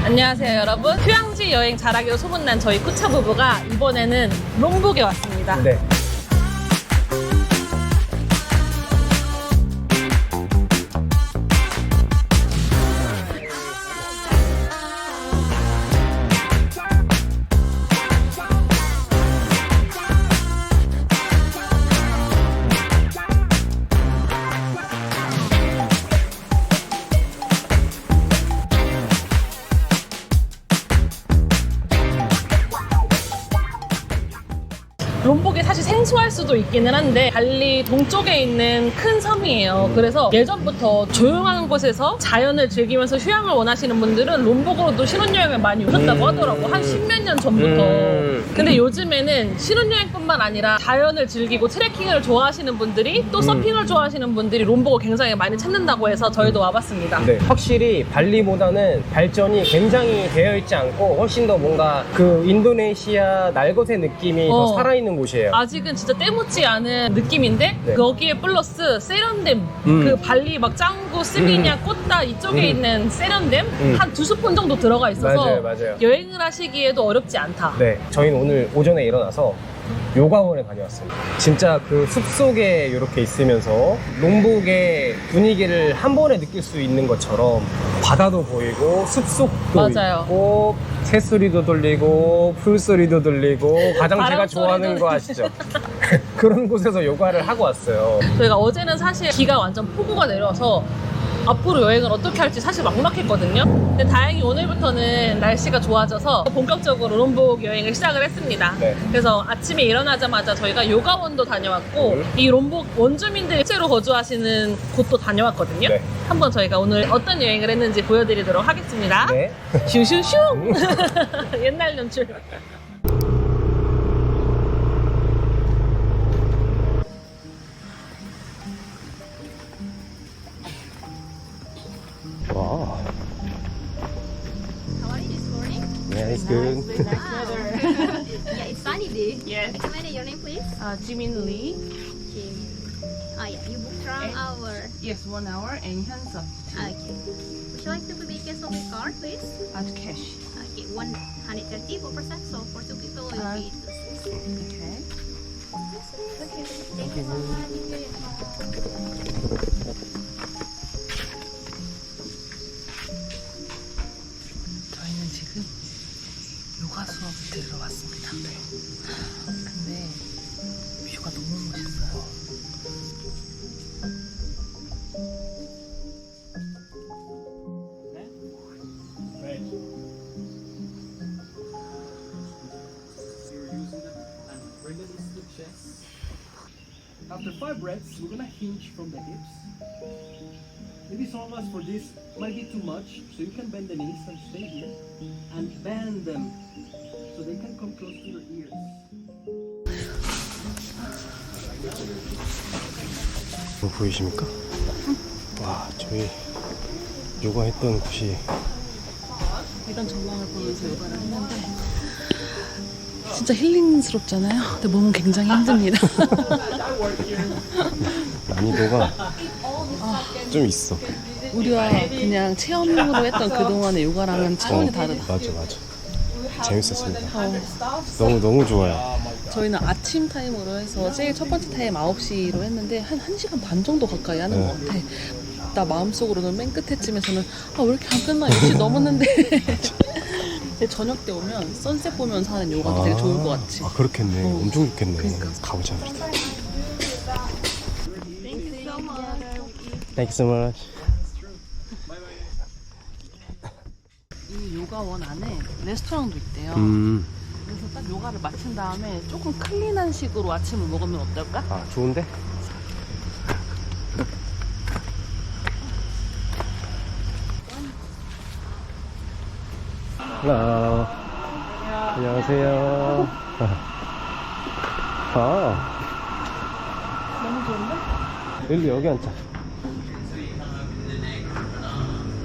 안녕하세요 여러분. 휴양지 여행 잘하기로 소문난 저희 꾸차 부부가 이번에는 롬복에 왔습니다. 네. 롬복이 사실 생소할 수도 있기는 한데 발리 동쪽에 있는 큰 섬이에요. 그래서 예전부터 조용한 곳에서 자연을 즐기면서 휴양을 원하시는 분들은 롬복으로도 신혼여행을 많이 오셨다고 하더라고. 한 10몇 년 전부터. 근데 요즘에는 신혼여행뿐만 아니라 자연을 즐기고 트레킹을 좋아하시는 분들이 또 서핑을 좋아하시는 분들이 롬복을 굉장히 많이 찾는다고 해서 저희도 와봤습니다. 네. 확실히 발리보다는 발전이 굉장히 되어 있지 않고 훨씬 더 뭔가 그 인도네시아 날것의 느낌이 더 살아있는 곳이에요. 아직은 진짜 때묻지 않은 느낌인데 네. 거기에 플러스 세련됨, 그 발리 막 짱구, 스비냐, 꽃다 이쪽에 있는 세련됨 한 2스푼 정도 들어가 있어서 맞아요. 여행을 하시기에도 어렵지 않다. 네, 저희는 오늘 오전에 일어나서 요가원에 다녀왔습니다. 진짜 그 숲속에 이렇게 있으면서 롬복의 분위기를 한 번에 느낄 수 있는 것처럼 바다도 보이고 숲속도 맞아요. 있고 새소리도 들리고 풀소리도 들리고 가장 제가 바람 좋아하는 소리도 거 아시죠? 그런 곳에서 요가를 하고 왔어요. 저희가 어제는 사실 비가 완전 폭우가 내려서 앞으로 여행을 어떻게 할지 사실 막막했거든요. 근데 다행히 오늘부터는 날씨가 좋아져서 본격적으로 롬복 여행을 시작을 했습니다. 네. 그래서 아침에 일어나자마자 저희가 요가원도 다녀왔고 이 롬복 원주민들이 실제로 거주하시는 곳도 다녀왔거든요. 네. 한번 저희가 오늘 어떤 여행을 했는지 보여드리도록 하겠습니다. 네. 슈슈슈! 옛날 연출. 와. How are you this morning? Yeah, it's good. Yeah, it's sunny day. Yes. Recommend your name, please. Jimin Lee. Jim. Oh yeah, you booked around our. Yes, 1 hour and hands-up Okay. Would you like to pay cash or with card, please? at cash. Okay, 130 4%. So for 2 people, it will be 260. Okay. Okay. Thank you so much. 저희는 지금 요가 수업을 들으러 왔습니다. 근데 뷰가 너무 멋있어요. You're using them and release the chest. After 5 breaths, we're gonna hinge from the hips. Maybe some of us for this might be too much, so you can bend the knees and stay here and bend them so they can come close to your ears. 보이십니까? 와, 저희 요가 했던 곳이 이런 전망을 보면서 요가를 했는데 진짜 힐링스럽잖아요. 근데 몸은 굉장히 힘듭니다. 난이도가 좀 있어. 우리가 그냥 체험으로 했던 그동안의 요가랑은 차원이 다르다. 맞아. 재밌었습니다. 너무 좋아요. 저희는 아침 타임으로 해서 제일 첫 번째 타임 9시로 했는데 한 1시간 반 정도 가까이 하는 것 같아. 나 마음속으로는 맨 끝에쯤에서는 왜 이렇게 안 끝나? 10시 넘었는데. 근데 저녁 때 오면 선셋 보면서 하는 요가도 되게 좋을 것 같지. 그렇겠네. 엄청 좋겠네. 그러니까. 가보자, 그래도. Thank you so much. Thank you so much. 이 요가원 안에 레스토랑도 있대요. 그래서 딱 요가를 마친 다음에 조금 클린한 식으로 아침을 먹으면 어떨까? 아, 좋은데? Hello. 안녕하세요. 너무 좋은데? 여기 앉자.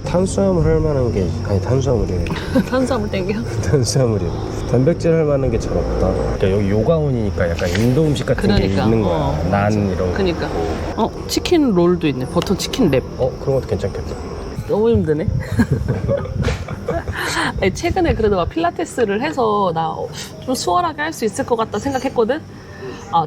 탄수화물 할 만한 게 아니 탄수화물이네. 탄수화물 땡겨. 탄수화물이네. 단백질 할 만한 게 잘 없다. 그러니까 여기 요가원이니까 약간 인도 음식 같은 게 있는 거야. 난 이런 거. 그러니까. 치킨 롤도 있네. 버터 치킨 랩. 그런 것도 괜찮겠다. 너무 힘드네. 아니, 최근에 그래도 막 필라테스를 해서 나 좀 수월하게 할 수 있을 것 같다 생각했거든?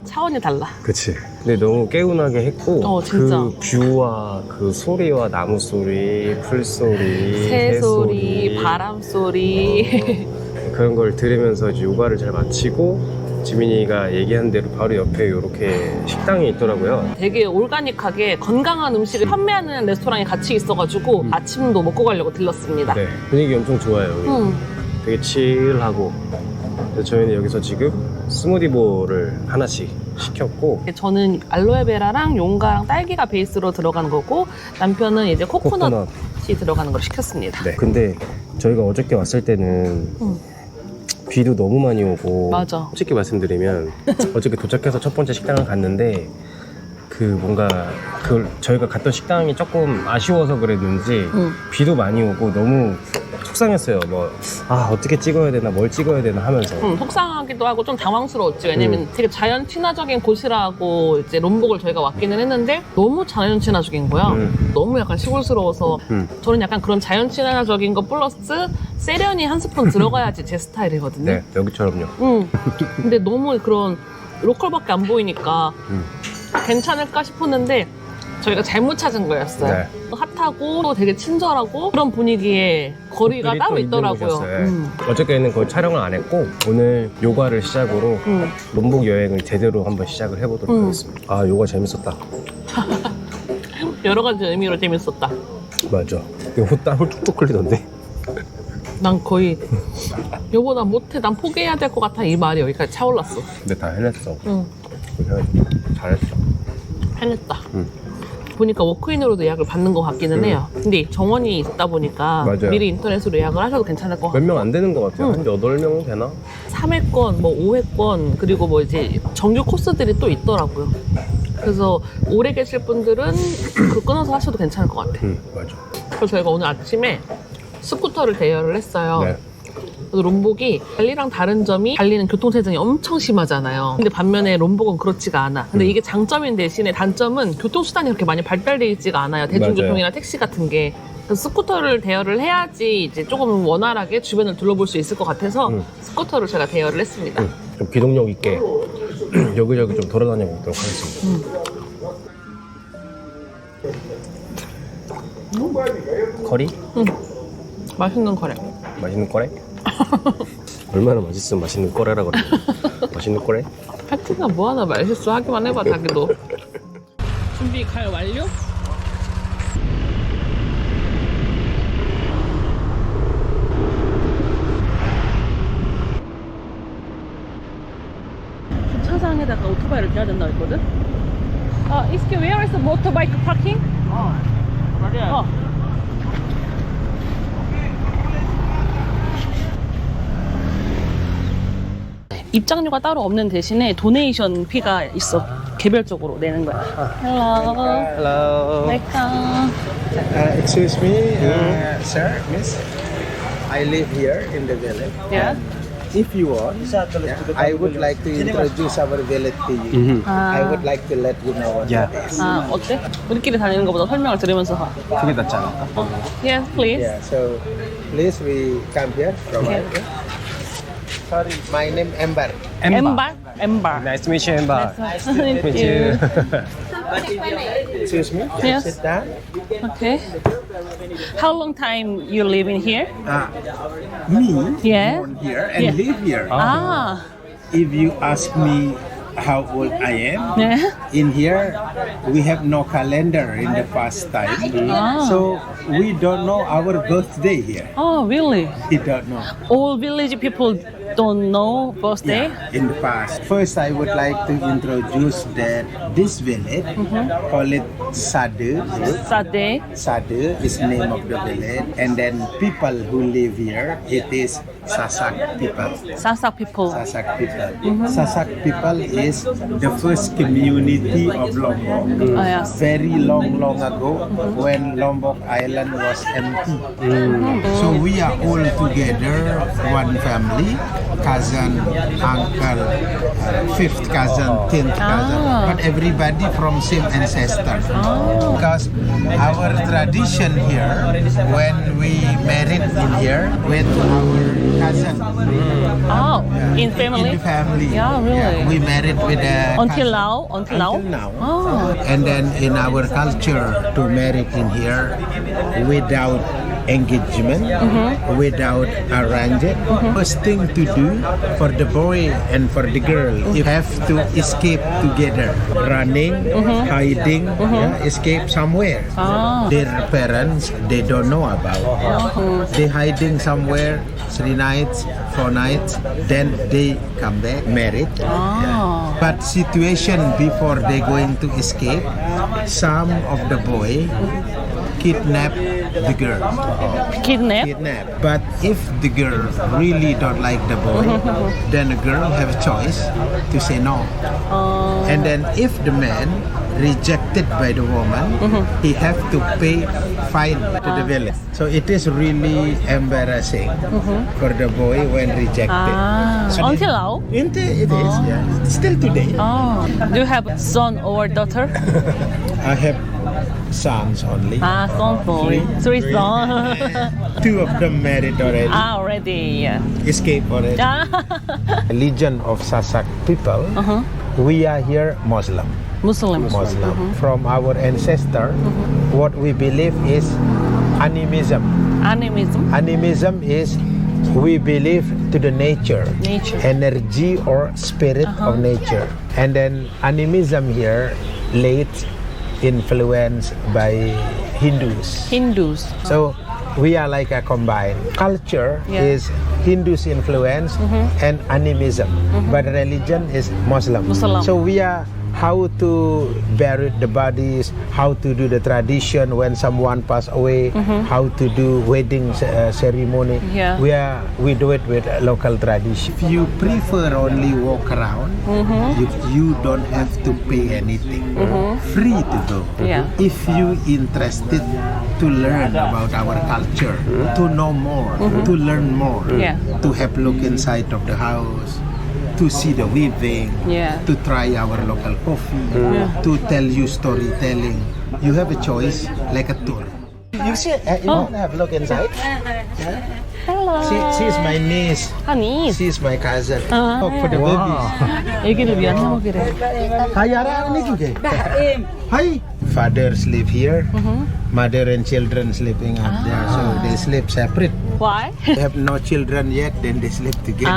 차원이 달라. 그치. 근데 너무 개운하게 했고 진짜. 그 뷰와 그 소리와 나무 소리, 풀 소리, 새 소리, 바람 소리. 그런 걸 들으면서 이제 요가를 잘 마치고 지민이가 얘기한 대로 바로 옆에 이렇게 식당이 있더라고요. 되게 올가닉하게 건강한 음식을 판매하는 레스토랑이 같이 있어가지고 아침도 먹고 가려고 들렀습니다. 네, 분위기 엄청 좋아요. 여기. 되게 칠하고. 그래서 저희는 여기서 지금 스무디볼을 하나씩 시켰고 저는 알로에베라랑 용가랑 딸기가 베이스로 들어간 거고 남편은 이제 코코넛이 들어가는 걸 시켰습니다. 네. 근데 저희가 어저께 왔을 때는 비도 너무 많이 오고 맞아. 솔직히 말씀드리면 어저께 도착해서 첫 번째 식당을 갔는데 그 뭔가 저희가 갔던 식당이 조금 아쉬워서 그랬는지 비도 많이 오고 너무 속상했어요. 어떻게 찍어야 되나 뭘 찍어야 되나 하면서 속상하기도 하고 좀 당황스러웠지. 왜냐면 되게 자연 친화적인 곳이라고 이제 롬복을 저희가 왔기는 했는데 너무 자연 친화적인 거야. 너무 약간 시골스러워서 저는 약간 그런 자연 친화적인 거 플러스 세련이 한 스푼 들어가야지 제 스타일이거든요. 네, 여기처럼요. 근데 너무 그런 로컬밖에 안 보이니까 괜찮을까 싶었는데 저희가 잘못 찾은 거였어요. 네. 핫하고 또 되게 친절하고 그런 분위기에 거리가 따로 있더라고요. 어저께는 거의 촬영을 안 했고 오늘 요가를 시작으로 롬복 여행을 제대로 한번 시작을 해보도록 하겠습니다. 요가 재밌었다. 여러 가지 의미로 재밌었다. 맞아. 이거 땀을 뚝뚝 흘리던데. 난 거의 여보 나 못해 난 포기해야 될 것 같아 이 말이 여기까지 차올랐어. 근데 다 해냈어. 응. 잘했어. 해냈다. 보니까 워크인으로도 예약을 받는 것 같기는 해요. 근데 정원이 있다 보니까 맞아요. 미리 인터넷으로 예약을 하셔도 괜찮을 것 같아요. 몇 명 안 되는 것 같아요. 한 8명 되나? 3회권, 5회권, 그리고 이제 정규 코스들이 또 있더라고요. 그래서 오래 계실 분들은 그 끊어서 하셔도 괜찮을 것 같아요. 맞아. 그래서 저희가 오늘 아침에 스쿠터를 대여를 했어요. 네. 그래서 롬복이 발리랑 다른 점이 발리는 교통체증이 엄청 심하잖아요. 근데 반면에 롬복은 그렇지가 않아. 근데 이게 장점인 대신에 단점은 교통수단이 그렇게 많이 발달되어 있지가 않아요. 대중교통이나 택시 같은 게. 그래서 스쿠터를 대여를 해야지 이제 조금 원활하게 주변을 둘러볼 수 있을 것 같아서 스쿠터를 제가 대여를 했습니다. 좀 기동력 있게 여기저기 좀 돌아다녀 보도록 하겠습니다. 커리? 맛있는 거래. 맛있는 거래? 얼마나 맛있으면 맛있는 거래라 그래. 맛있는 거래? 패티가 뭐 하나 말실수 하기만 해봐 자기도. 준비 갈 완료? 주차장에다가 오토바이를 대야 된다고 했거든? Excuse me, where is the motorbike parking? 맞아요. 입장료가 따로 없는 대신에 도네이션 피가 있어. 개별적으로 내는 거야. Hello. Hello. Welcome. Excuse me, sir, miss. I live here in the village. Yeah. If you want, I would like to introduce our village to you. I would like to let you know what Yeah. it is. 어때? 우리끼리 다니는 것보다 설명을 들으면서. 그게 낫지 않을까? Yes, please. Yeah, so please we come here. Provide. Sorry, my name Ember. Embar. Embar. Nice to meet you, Emba. Nice to meet you. Excuse me. Yes. Sit down. Okay. How long time you live in here? Me, Yeah. born here and Yeah. live here. Ah. If you ask me how old I am, Yeah. in here we have no calendar in the past time, Ah. so we don't know our birthday here. Oh, really? We don't know. All village people don't know birthday? Yeah, in the past. First, I would like to introduce that this village, call it Sade. Saturday. Sade is name of the village, and then people who live here, it is Sasak people. Sasak people. Sasak people. Sasak people is the first community of Lombok. Oh, yes. Very long ago, when Lombok Island was empty. So we are all together, one family, cousin, uncle, fifth cousin, 10th cousin, but everybody from same ancestor. Because our tradition here, when we married in here with our cousin, Oh, in family? in the family, Yeah, really? we married with a Until cousin. now? Until now? Until now. Oh. And then in our culture, to marry in here without engagement, without arrangement, first thing to do for the boy and for the girl, you have to escape together, running, hiding, escape somewhere. Their parents, they don't know about. They hiding somewhere 3 nights, 4 nights, then they come back married. Yeah. But situation before they going to escape, some of the boy kidnap the girl. Kidnap? But if the girl really don't like the boy, then the girl have a choice to say no. And then if the man rejected by the woman, he have to pay fine to the village. So it is really embarrassing for the boy when rejected. So Until now? it is, yeah. Still today. Oh. Do you have son or daughter? I have sons only. Sons only. Three sons. 2 of them married already. Already, yeah. Escape already. Religion of Sasak people, we are here Muslim. Muslim. From our ancestor, what we believe is animism. Animism? Animism is we believe to the nature, energy or spirit of nature. And then animism here late influenced by Hindus. So we are like a combined culture. Is Hindus influence and animism, but religion is Muslim. So we are how to bury the bodies, how to do the tradition when someone pass away, how to do wedding ceremony. We do it with local tradition. If you prefer only walk around, you don't have to pay anything. Free to go. If you interested to learn about our culture, to know more, to learn more, to have look inside of the house, to see the weaving, to try our local coffee, to tell you storytelling. You have a choice like a tour. You see, you want to have a look inside? Hello. She's my niece. niece. She's my cousin. Oh, for the babies. 애기를 위한 해먹이래. Hi, Ara, ini juga. Hi. Fathers live here. Mother and children sleeping up there, so they sleep separate. Why? They have no children yet, then they sleep together.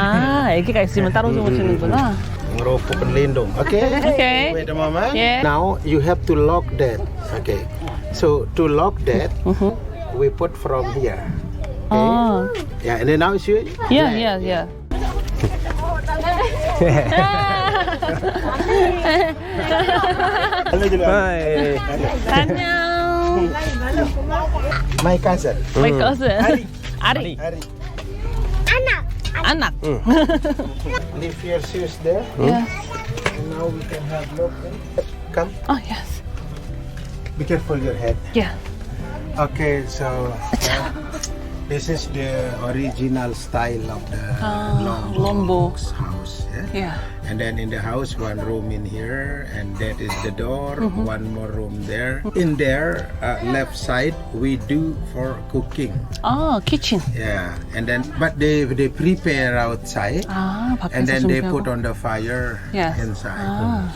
애기가 있으면 따로 주무시는구나. Ngerokok pelindung. Okay. Okay. Wait a moment. Yeah. Now you have to lock that. Okay. So to lock that, we put from here. Okay. Yeah, and then now it's you. Yeah. Hi. 안녕. My cousin. My cousin. Ari. Anak. Leave your shoes there. Yeah. And now we can have look. Come. Oh, yes. Be careful your head. Yeah. Okay, so this is the original style of the Lombok's house. Yeah. And then in the house, one room in here, and that is the door. One more room there. In there, left side, we do for cooking. kitchen. Yeah, and then but they prepare outside, and then they put on the fire inside.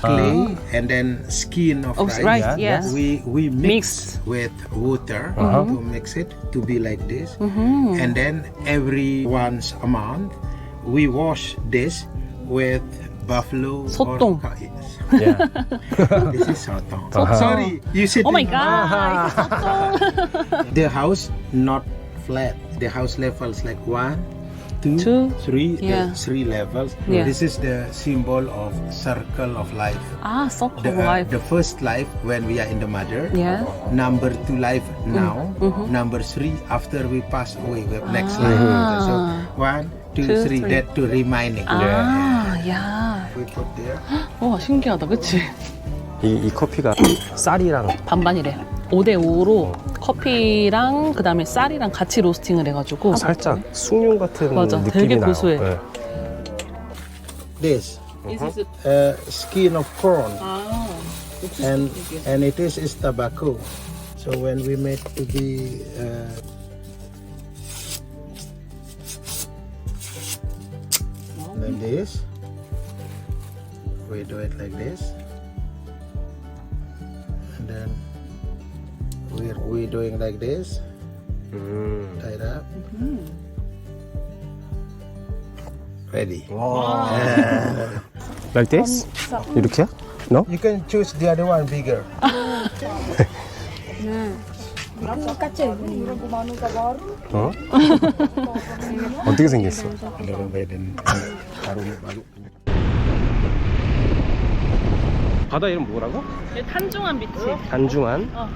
Clay and then skin of rice. Yes. We mix with water to mix it to be like this, and then every once a month we wash this with buffalo 소똥. or yes. This is sotong. Sorry, you said. Oh my God. The house not flat. The house levels like 1, 2, 3. Yeah. 3 levels. Yeah. This is the symbol of circle of life. circle of life. The first life when we are in the mother. Yeah. Number 2 life now. Number 3 after we pass away. We have next life. So 1, 2, 3. That to reminding. 야. We put there. 와, 신기하다, 그치? 이 커피가 쌀이랑 반반이래. 5대5로 커피랑 그 다음에 쌀이랑 같이 로스팅을 해가지고 살짝 숭늉 같은 맞아, 느낌이 되게 나요. 고소해. 네. this This is skin of corn, 아, and it is tobacco. So when we make to be like this, we do it like this, and then we doing like this, tie it up. Ready. 와. Like this? 이렇게요? No? You can choose the other one bigger. 어? 어떻게 생겼어? 바다 이름 뭐라고? 탄중한 비치. 단중한. 어.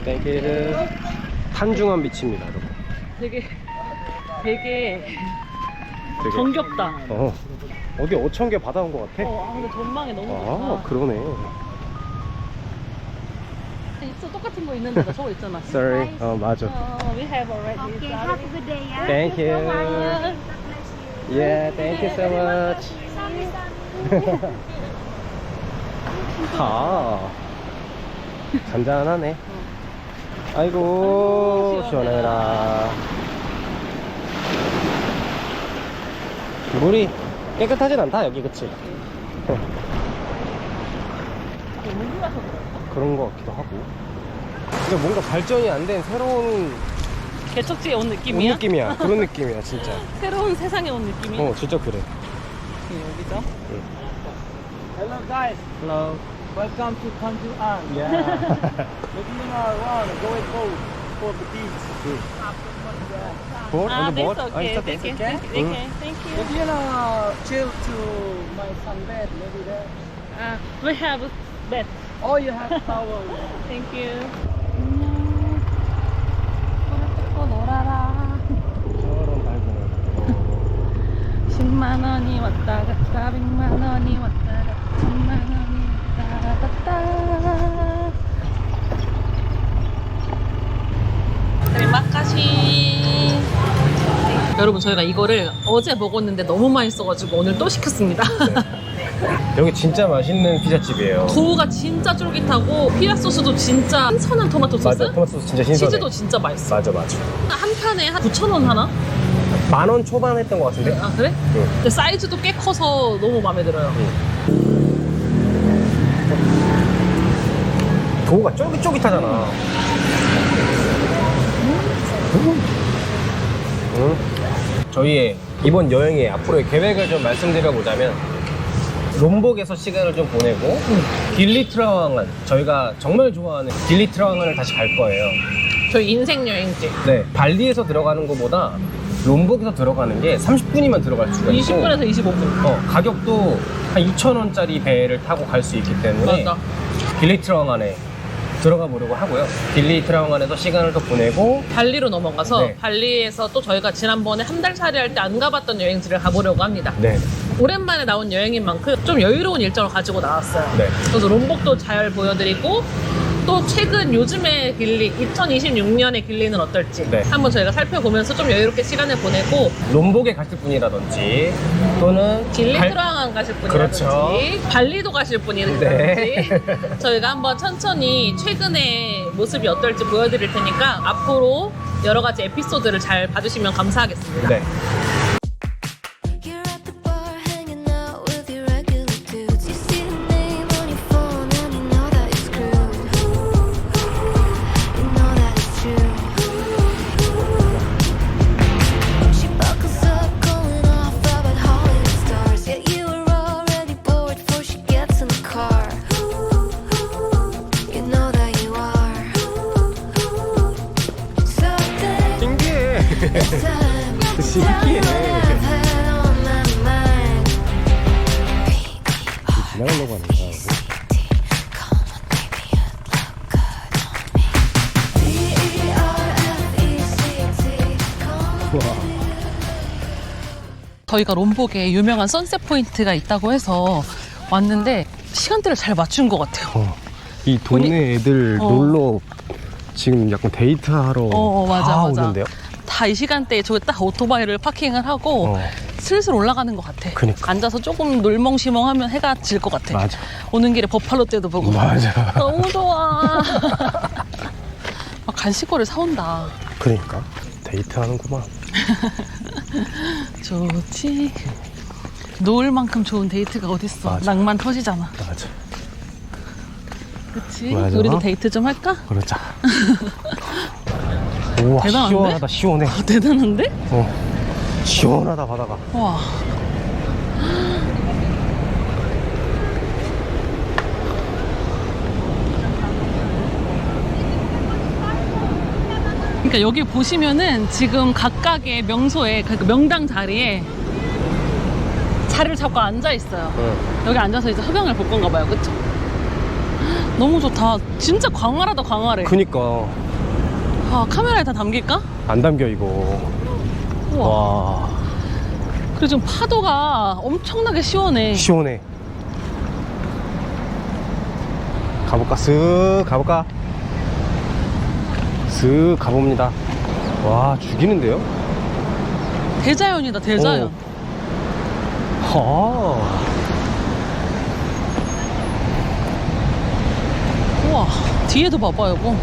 땡큐. 탄중한 비치입니다, 여러분. 되게 정겹다. 어디 5,000개 바다 온 것 같아? 근데 전망이 너무 아, 좋다. 그러네. 입술 똑같은 거 있는데 나 저거 있잖아. Sorry. 맞아. We have already. Okay, have a good day, yeah? Thank you. Yeah, thank you so much. 잔잔하네. 아이고, 시원해라. 물이 깨끗하진 않다, 여기, 그치? 그런 거 같기도 하고. 근데 뭔가 발전이 안 된 새로운 개척지에 온 온 느낌이야? 느낌이야. 그런 느낌이야, 진짜. 새로운 세상에 온 느낌이야? 진짜 그래. 여기죠? Hello guys, Hello. welcome to Tanjuan. Yeah. Maybe you are around, go and go for the beach. Boat? On the boat? that's okay. It's Thank you. okay. Thank you. If you know, chill to my sunbed, maybe there. We have bed. Oh, you have towel. Thank you. 또 놀아라. 저런 밝은 10만 원이 왔다 갔다 100만 원이 왔다 갔다 1000만 원이 왔다 갔다. terima 여러분 저희가 이거를 어제 먹었는데 너무 맛있어가지고 오늘 또 시켰습니다. 여기 진짜 맛있는 피자집이에요. 도우가 진짜 쫄깃하고 피자 소스도 진짜 신선한 토마토 소스. 맞아, 토마토 소스 진짜 신선해. 치즈도 진짜 맛있어. 맞아. 한 판에 한 9,000원 하나? 10,000원 초반 했던 것 같은데? 아 그래? 응. 근데 사이즈도 꽤 커서 너무 마음에 들어요. 도우가 쫄깃쫄깃하잖아. 저희의 이번 여행의 앞으로의 계획을 좀 말씀드려보자면 롬복에서 시간을 좀 보내고 길리트라왕안, 저희가 정말 좋아하는 길리트라왕안을 다시 갈 거예요. 저희 인생 여행지. 네, 발리에서 들어가는 것보다 롬복에서 들어가는 게 30분이면 들어갈 수가 있고 20분에서 25분. 가격도 한 2,000원짜리 배를 타고 갈 수 있기 때문에 맞아. 길리트라왕안에 들어가 보려고 하고요. 길리트라왕안에서 시간을 더 보내고 발리로 넘어가서 네. 발리에서 또 저희가 지난번에 한 달 살이 할 때 안 가봤던 여행지를 가보려고 합니다. 네, 오랜만에 나온 여행인 만큼 좀 여유로운 일정을 가지고 나왔어요. 네. 그래서 롬복도 잘 보여드리고 또 최근 요즘의 길리 2026년의 길리는 어떨지 네. 한번 저희가 살펴보면서 좀 여유롭게 시간을 보내고 롬복에 가실 분이라든지 또는 길리트라왕안 가실 분이라든지 그렇죠. 발리도 가실 분이라든지 네. 저희가 한번 천천히 최근의 모습이 어떨지 보여드릴 테니까 앞으로 여러 가지 에피소드를 잘 봐주시면 감사하겠습니다. 네. You're at the bar hanging out with your regular dudes. You see the name on your phone and you know that it's screwed. You know that it's true. She buckles up, going off about Hollywood stars. Yet you were already bored before she gets in the car. You know that you are. So then 신기해. it's time. 신기해. I've had on my mind. 지나가려고 하는 거야. 저희가 롬복에 유명한 선셋 포인트가 있다고 해서 왔는데 시간대를 잘 맞춘 것 같아요. 이 동네 애들 놀러 지금 약간 데이트하러 맞아. 오는데요? 다 이 시간대에 저기 딱 오토바이를 파킹을 하고 슬슬 올라가는 것 같아. 그니까. 앉아서 조금 놀멍시멍하면 해가 질 것 같아. 맞아. 오는 길에 버팔로 떼도 보고. 맞아. 너무 좋아. 막 간식거리 사온다. 그러니까 데이트하는구만. 좋지. 노을 만큼 좋은 데이트가 어딨어. 맞아. 낭만 터지잖아. 맞아. 그치? 맞아. 우리도 데이트 좀 할까? 그러자. 우와, 대단한데? 시원하다, 시원해. 대단한데? 시원하다, 바다가. 와. 그러니까 여기 보시면은 지금 각각의 명소에, 그 명당 자리에 자리를 잡고 앉아 있어요. 여기 앉아서 이제 흡연을 볼 건가 봐요. 그쵸? 너무 좋다. 진짜 광활하다, 광활해. 그니까. 아, 카메라에 다 담길까? 안 담겨, 이거. 우와. 와. 그리고 지금 파도가 엄청나게 시원해. 시원해. 가볼까? 쓱 가볼까? 쓱 가봅니다. 와, 죽이는데요? 대자연이다, 대자연. 하. 우와, 뒤에도 봐봐, 여보.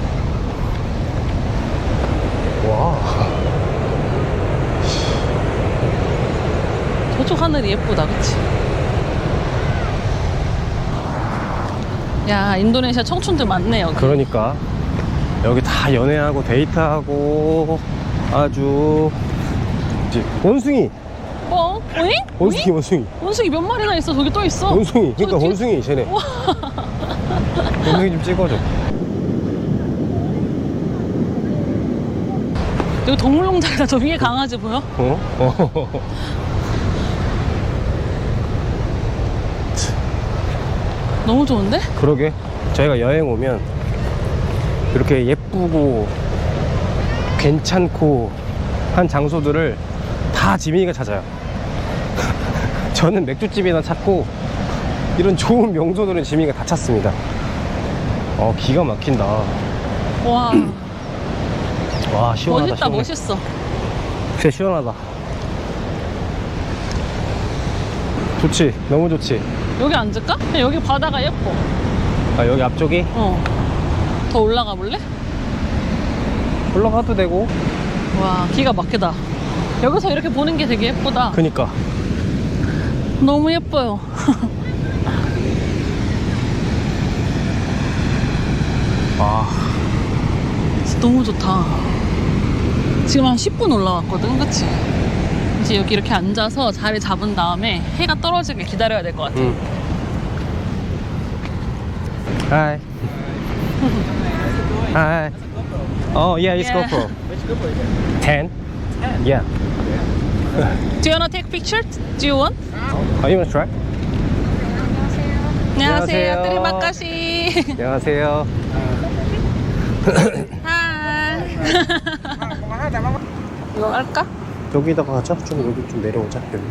와. 저쪽 하늘이 예쁘다, 그치? 야, 인도네시아 청춘들 많네, 여기. 그러니까 여기 다 연애하고 데이트하고 아주 이제 원숭이 어? 오잉? 원숭이 원숭이 원숭이 몇 마리나 있어? 저기 또 있어. 원숭이 그러니까 저기 뒤에- 원숭이 쟤네 원숭이 좀 찍어줘. 여기 동물농장이다. 저 위에 강아지 보여? 어? 너무 좋은데? 그러게 저희가 여행 오면 이렇게 예쁘고 괜찮고 한 장소들을 다 지민이가 찾아요. 저는 맥주집이나 찾고 이런 좋은 명소들은 지민이가 다 찾습니다. 기가 막힌다. 와, 와, 시원하다. 멋있다, 시원해. 멋있어. 진짜 시원하다. 좋지, 너무 좋지. 여기 앉을까? 그냥 여기 바다가 예뻐. 아, 여기 앞쪽이 더 올라가 볼래? 올라가도 되고. 와, 기가 막히다. 여기서 이렇게 보는 게 되게 예쁘다. 그니까 너무 예뻐요. 아, 진짜 너무 좋다. 지금 한 10분 올라왔거든, 그치? 이제 여기 이렇게 앉아서 자리 잡은 다음에 해가 떨어지길 기다려야 될 것 같아. Hi. Hi. Oh yeah, it's Yeah. GoPro. 10? Yeah. Do you wanna take picture? Do you want? You wanna try? 안녕하세요. 안녕하세요. 뜨리마카시. 안녕하세요. 하이. 이거 할까? 여기다가 가자. 좀 여기 좀 내려오자. 여기.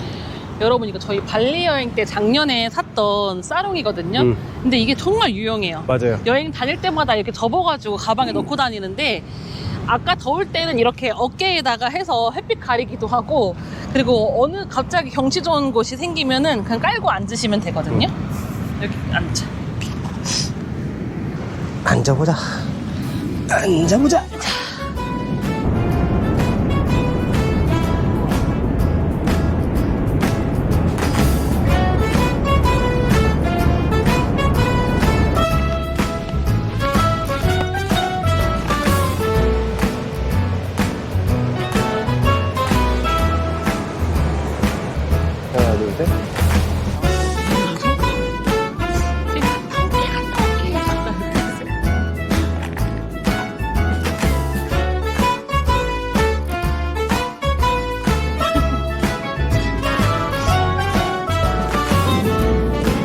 여러분, 이거 저희 발리 여행 때 작년에 샀던 사롱이거든요. 근데 이게 정말 유용해요. 맞아요. 여행 다닐 때마다 이렇게 접어가지고 가방에 넣고 다니는데, 아까 더울 때는 이렇게 어깨에다가 해서 햇빛 가리기도 하고, 그리고 어느 갑자기 경치 좋은 곳이 생기면은 그냥 깔고 앉으시면 되거든요. 여기 앉자. 앉아보자. 앉아보자. 하나, 둘, 셋.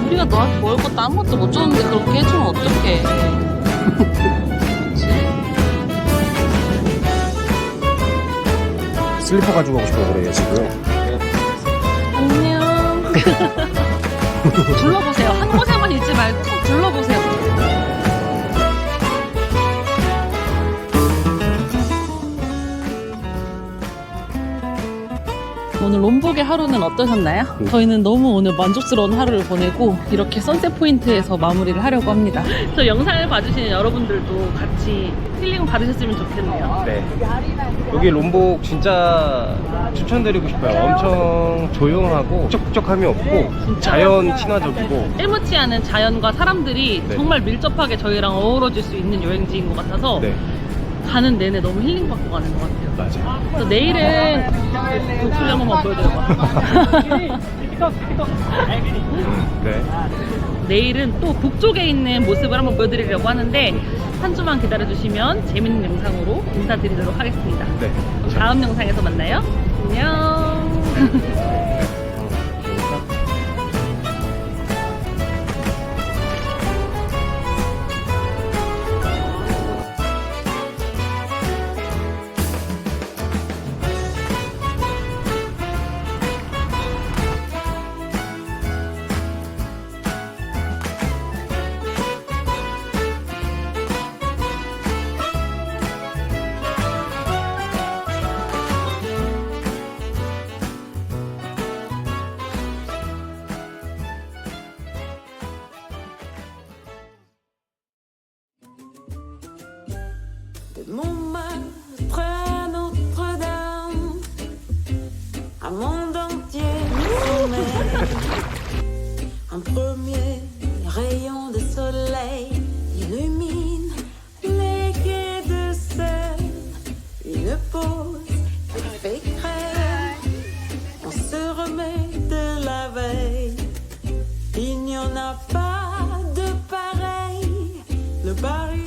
우리가 너한테 먹을 것도 아무것도 못 줬는데 그렇게 해주면 어떡해. 그치? 슬리퍼 가지고 가고 싶어 그래요, 지금. 안녕. 둘러보세요. 한 곳에만 있지 말고 쭉 둘러보세요. 오늘 롬복의 하루는 어떠셨나요? 저희는 너무 오늘 만족스러운 하루를 보내고 이렇게 선셋 포인트에서 마무리를 하려고 합니다. 저 영상을 봐주시는 여러분들도 같이 힐링 받으셨으면 좋겠네요. 네. 여기 롬복 진짜 추천드리고 싶어요. 엄청 조용하고 쩍쩍함이 없고 자연 친화적이고 일무치 않은 자연과 사람들이 네. 정말 밀접하게 저희랑 어우러질 수 있는 여행지인 것 같아서 네. 가는 내내 너무 힐링 받고 가는 것 같아요. 맞아요. 그래서 내일은 독수리 한 번만 보여드려봐. 네. 내일은 또 북쪽에 있는 모습을 한번 보여드리려고 하는데 한 주만 기다려주시면 재밌는 영상으로 인사드리도록 하겠습니다. 네. 그럼 다음 영상에서 만나요. 안녕. De Montmartre à Notre-Dame, un monde entier sommeille. Un premier rayon de soleil illumine les quais de Seine. Une pause qui fait crème, on se remet de la veille. Il n'y en a pas de pareil, le Paris